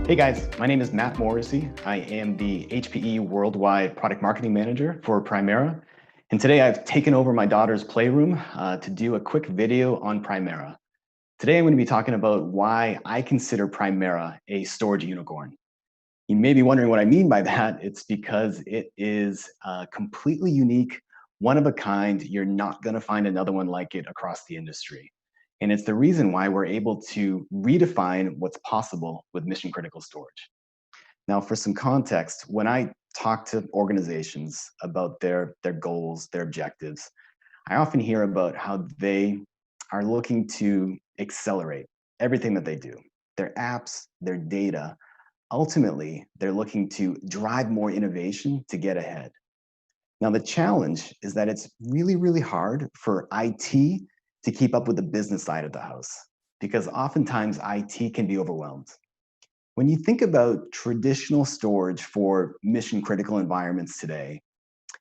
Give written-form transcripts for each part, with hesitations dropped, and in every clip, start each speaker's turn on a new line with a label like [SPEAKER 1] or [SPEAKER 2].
[SPEAKER 1] Hey guys, my name is Matt Morrissey. I am the HPE Worldwide Product Marketing Manager for Primera. And today I've taken over my daughter's playroom to do a quick video on Primera. Today I'm going to be talking about why I consider Primera a storage unicorn. You may be wondering what I mean by that. It's because it is completely unique, one of a kind. You're not going to find another one like it across the industry. And it's the reason why we're able to redefine what's possible with mission critical storage. Now, for some context, when I talk to organizations about their goals, their objectives, I often hear about how they are looking to accelerate everything that they do, their apps, their data. Ultimately, they're looking to drive more innovation to get ahead. Now, the challenge is that it's really, really hard for IT to keep up with the business side of the house because oftentimes IT can be overwhelmed. When you think about traditional storage for mission critical environments today,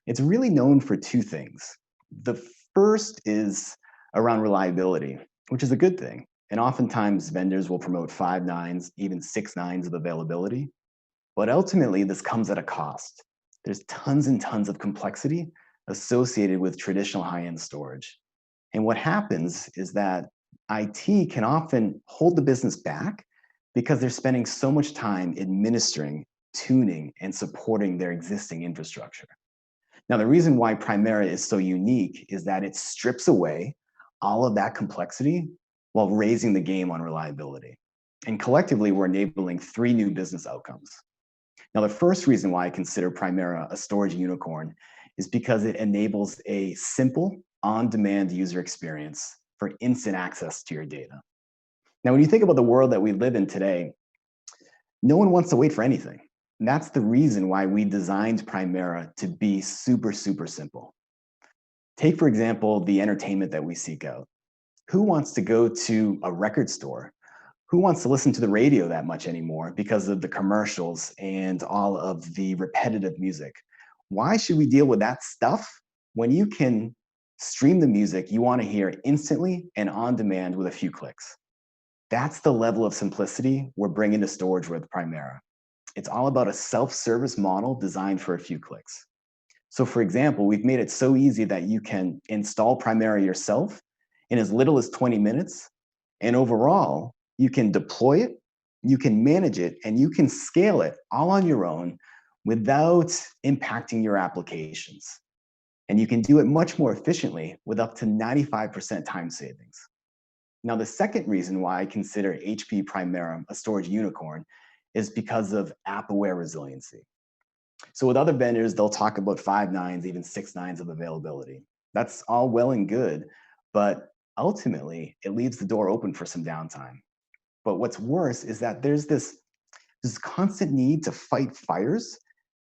[SPEAKER 1] it's really known for two things. The first is around reliability, which is a good thing. And oftentimes vendors will promote 5 nines, even 6 nines of availability. But ultimately, this comes at a cost. There's tons and tons of complexity associated with traditional high-end storage. And what happens is that IT can often hold the business back because they're spending so much time administering, tuning, and supporting their existing infrastructure. Now, the reason why Primera is so unique is that it strips away all of that complexity while raising the game on reliability. And collectively, we're enabling 3 new business outcomes. Now, the first reason why I consider Primera a storage unicorn is because it enables a simple, on-demand user experience for instant access to your data. Now, when you think about the world that we live in today, no one wants to wait for anything. And that's the reason why we designed Primera to be super, super simple. Take, for example, the entertainment that we seek out. Who wants to go to a record store? Who wants to listen to the radio that much anymore because of the commercials and all of the repetitive music? Why should we deal with that stuff when you can stream the music you want to hear instantly and on demand with a few clicks? That's the level of simplicity we're bringing to storage with Primera. It's all about a self-service model designed for a few clicks. So for example, we've made it so easy that you can install Primera yourself in as little as 20 minutes. And overall, you can deploy it, you can manage it, and you can scale it all on your own without impacting your applications. And you can do it much more efficiently with up to 95% time savings. Now, the second reason why I consider HPE Primera a storage unicorn is because of app-aware resiliency. So with other vendors, they'll talk about 5 nines, even 6 nines of availability. That's all well and good, but ultimately, it leaves the door open for some downtime. But what's worse is that there's this constant need to fight fires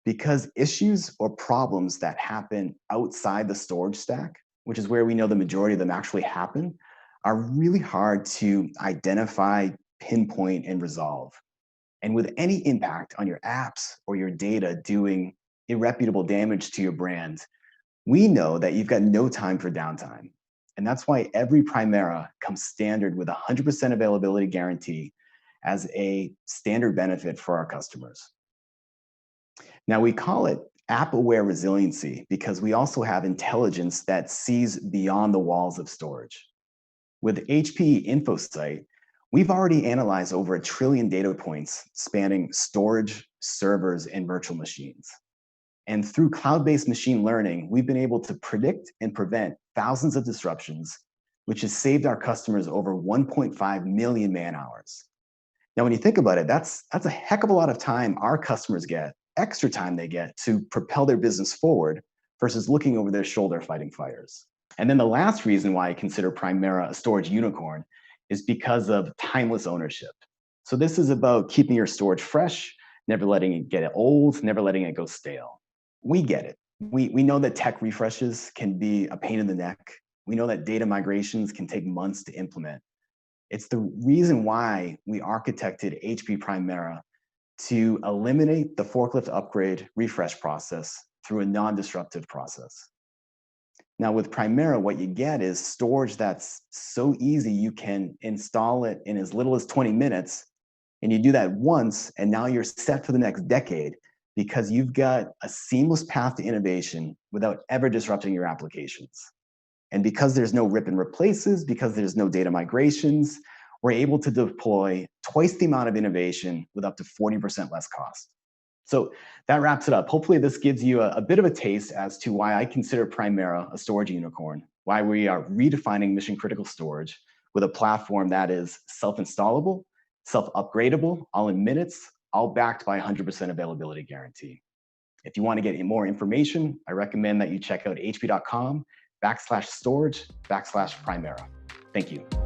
[SPEAKER 1] because issues or problems that happen outside the storage stack, which is where we know the majority of them actually happen, are really hard to identify, pinpoint, and resolve. And with any impact on your apps or your data doing irreparable damage to your brand, we know that you've got no time for downtime. And that's why every Primera comes standard with 100% availability guarantee as a standard benefit for our customers. Now, we call it app-aware resiliency because we also have intelligence that sees beyond the walls of storage. With HPE InfoSight, we've already analyzed over 1 trillion data points spanning storage, servers, and virtual machines. And through cloud-based machine learning, we've been able to predict and prevent thousands of disruptions, which has saved our customers over 1.5 million man-hours. Now, when you think about it, that's a heck of a lot of time our customers get, extra time they get to propel their business forward versus looking over their shoulder fighting fires. And then the last reason why I consider Primera a storage unicorn is because of timeless ownership. So this is about keeping your storage fresh, never letting it get old, never letting it go stale. We get it. We know that tech refreshes can be a pain in the neck. We know that data migrations can take months to implement. It's the reason why we architected HPE Primera to eliminate the forklift upgrade refresh process through a non-disruptive process. Now with Primera, what you get is storage that's so easy you can install it in as little as 20 minutes And you do that once, and now you're set for the next decade because you've got a seamless path to innovation without ever disrupting your applications. And because there's no rip and replaces, because there's no data migrations, we're able to deploy twice the amount of innovation with up to 40% less cost. So that wraps it up. Hopefully this gives you a bit of a taste as to why I consider Primera a storage unicorn, why we are redefining mission critical storage with a platform that is self-installable, self-upgradable, all in minutes, all backed by 100% availability guarantee. If you want to get more information, I recommend that you check out hp.com/storage/Primera. Thank you.